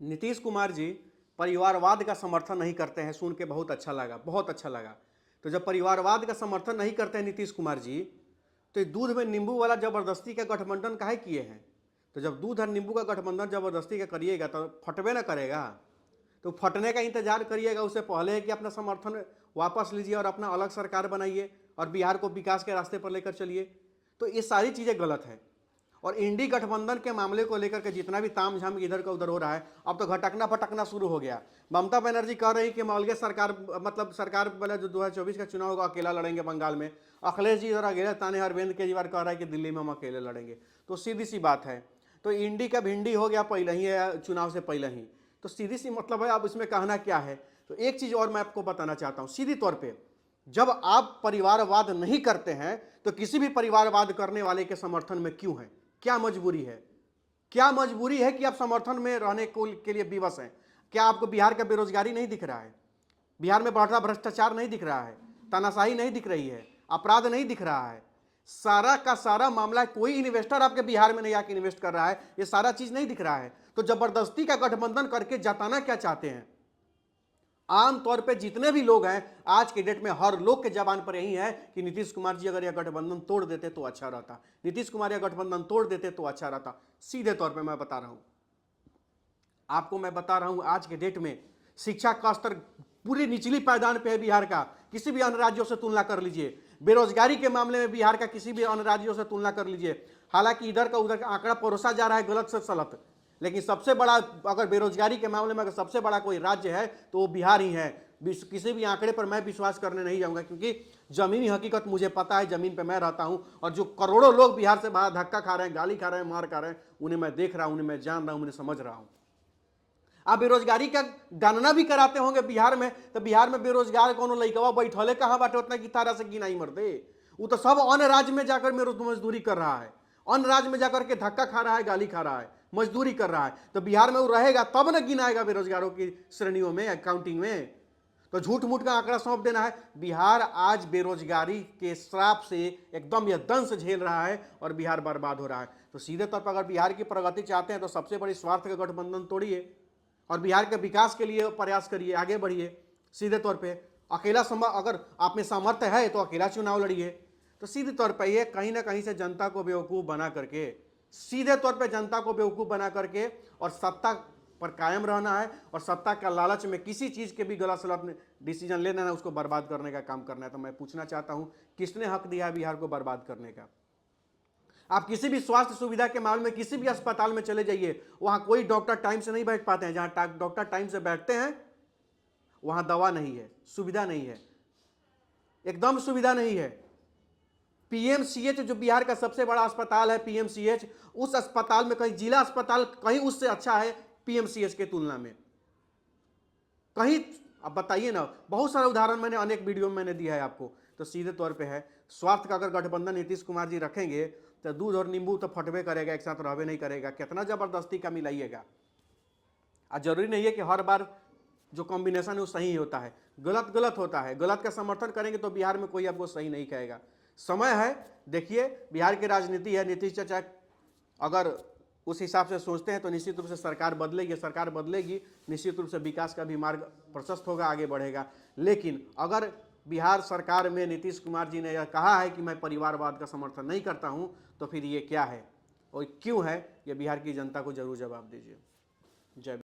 नीतीश कुमार जी परिवारवाद का समर्थन नहीं करते हैं, सुन के बहुत अच्छा लगा, बहुत अच्छा लगा। तो जब परिवारवाद का समर्थन नहीं करते हैं नीतीश कुमार जी, तो ये दूध में नींबू वाला जबरदस्ती का गठबंधन काहे किए हैं? तो जब दूध और नींबू का गठबंधन जबरदस्ती का करिएगा तो फटबे ना करेगा। तो फटने का इंतजार करिएगा, उससे पहले है कि अपना समर्थन वापस लीजिए और अपना अलग सरकार बनाइए और बिहार को विकास के रास्ते पर लेकर चलिए। तो ये सारी चीज़ें गलत है। और इंडी गठबंधन के मामले को लेकर के जितना भी तामझाम इधर का उधर हो रहा है, अब तो घटकना भटकना शुरू हो गया। ममता बनर्जी कह रही कि मौलगे सरकार, मतलब सरकार वाला जो 2024 का चुनाव होगा अकेला लड़ेंगे बंगाल में। अखिलेश जी इधर अकेले ताने, अरविंद केजरीवाल कह रहा है कि दिल्ली में हम अकेले लड़ेंगे। तो सीधी सी बात है, तो इंडी का भिंडी हो गया पहले ही है, चुनाव से पहले ही। तो सीधी सी मतलब है, अब इसमें कहना क्या है। तो एक चीज़ और मैं आपको बताना चाहता हूँ सीधी तौर पर, जब आप परिवारवाद नहीं करते हैं तो किसी भी परिवारवाद करने वाले के समर्थन में क्यों है? क्या मजबूरी है? क्या मजबूरी है कि आप समर्थन में रहने के लिए विवश हैं? क्या आपको बिहार का बेरोजगारी नहीं दिख रहा है? बिहार में बढ़ता भ्रष्टाचार नहीं दिख रहा है? तानाशाही नहीं दिख रही है? अपराध नहीं दिख रहा है? सारा का सारा मामला, कोई इन्वेस्टर आपके बिहार में नहीं आके इन्वेस्ट कर रहा है, ये सारा चीज नहीं दिख रहा है। तो जबरदस्ती का गठबंधन करके जताना क्या चाहते हैं? आमतौर पे जितने भी लोग हैं आज के डेट में, हर लोग के जबान पर यही है कि नीतीश कुमार जी अगर यह गठबंधन तोड़ देते तो अच्छा रहता, नीतीश कुमार यह गठबंधन तोड़ देते तो अच्छा रहता। सीधे तौर पे मैं बता रहा हूं आपको, मैं बता रहा हूं आज के डेट में शिक्षा का स्तर पूरी निचली पायदान पे है बिहार का। किसी भी अन्य राज्यों से तुलना कर लीजिए, बेरोजगारी के मामले में बिहार का किसी भी अन्य राज्यों से तुलना कर लीजिए। हालांकि इधर का उधर का आंकड़ा परोसा जा रहा है गलत से सलत, लेकिन सबसे बड़ा, अगर बेरोजगारी के मामले में अगर सबसे बड़ा कोई राज्य है तो वो बिहार ही है। किसी भी आंकड़े पर मैं विश्वास करने नहीं जाऊंगा, क्योंकि जमीनी हकीकत मुझे पता है, जमीन पे मैं रहता हूं। और जो करोड़ों लोग बिहार से बाहर धक्का खा रहे हैं, गाली खा रहे हैं, मार खा रहे हैं, उन्हें मैं देख रहा हूं, उन्हें मैं जान रहा हूं, उन्हें समझ रहा हूं। आप बेरोजगारी का गणना भी कराते होंगे बिहार में, तो बिहार में बेरोजगार कोनो लइकवा बैठले कहां बाटे उतना की तारा से गिनाई मर दे। वो तो सब अन्य राज्य में जाकर मजदूरी कर रहा है, अन्य राज्य में जाकर के धक्का खा रहा है, गाली खा रहा है, मजदूरी कर रहा है। तो बिहार में वो रहेगा तब न गिनाएगा बेरोजगारों की श्रेणियों में, अकाउंटिंग में। तो झूठ मूठ का आंकड़ा सौंप देना है। बिहार आज बेरोजगारी के श्राप से एकदम यह दंश झेल रहा है और बिहार बर्बाद हो रहा है। तो सीधे तौर पर अगर बिहार की प्रगति चाहते हैं तो सबसे बड़ी स्वार्थ का गठबंधन तोड़िए और बिहार के विकास के लिए प्रयास करिए, आगे बढ़िए। सीधे तौर पे अकेला अगर आप में सामर्थ्य है तो अकेला चुनाव लड़िए। तो सीधे तौर पे ये कहीं ना कहीं से जनता को बेवकूफ़ बना करके, सीधे तौर पे जनता को बेवकूफ़ बना करके और सत्ता पर कायम रहना है, और सत्ता का लालच में किसी चीज़ के भी गलत सलत डिसीजन लेना है, उसको बर्बाद करने का काम करना है। तो मैं पूछना चाहता हूँ, किसने हक दिया है बिहार को बर्बाद करने का? आप किसी भी स्वास्थ्य सुविधा के मामले में किसी भी अस्पताल में चले जाइए, वहां कोई डॉक्टर टाइम से नहीं बैठ पाते हैं। जहां डॉक्टर टाइम से बैठते हैं वहां दवा नहीं है, सुविधा नहीं है, एकदम सुविधा नहीं है। पीएमसीएच जो बिहार का सबसे बड़ा अस्पताल है, पीएमसीएच, उस अस्पताल में कहीं जिला अस्पताल कहीं उससे अच्छा है पीएमसीएच के तुलना में कहीं? अब बताइए ना, बहुत सारे उदाहरण मैंने अनेक वीडियो में मैंने दिया है आपको। तो सीधे तौर पे है, स्वास्थ्य का अगर गठबंधन नीतीश कुमार जी रखेंगे तो दूध और नींबू तो फटबे करेगा, एक साथ रहबे नहीं करेगा। कितना जबरदस्ती का मिलाइएगा। और जरूरी नहीं है कि हर बार जो कॉम्बिनेशन है वो सही होता है, गलत गलत होता है। गलत का समर्थन करेंगे तो बिहार में कोई आपको सही नहीं कहेगा। समय है, देखिए बिहार की राजनीति है। नीतीश चाचा अगर उस हिसाब से सोचते हैं तो निश्चित रूप से सरकार बदलेगी, सरकार बदलेगी, निश्चित रूप से विकास का भी मार्ग प्रशस्त होगा, आगे बढ़ेगा। लेकिन अगर बिहार सरकार में नीतीश कुमार जी ने यह कहा है कि मैं परिवारवाद का समर्थन नहीं करता हूं, तो फिर ये क्या है और क्यों है, ये बिहार की जनता को जरूर जवाब दीजिए। जय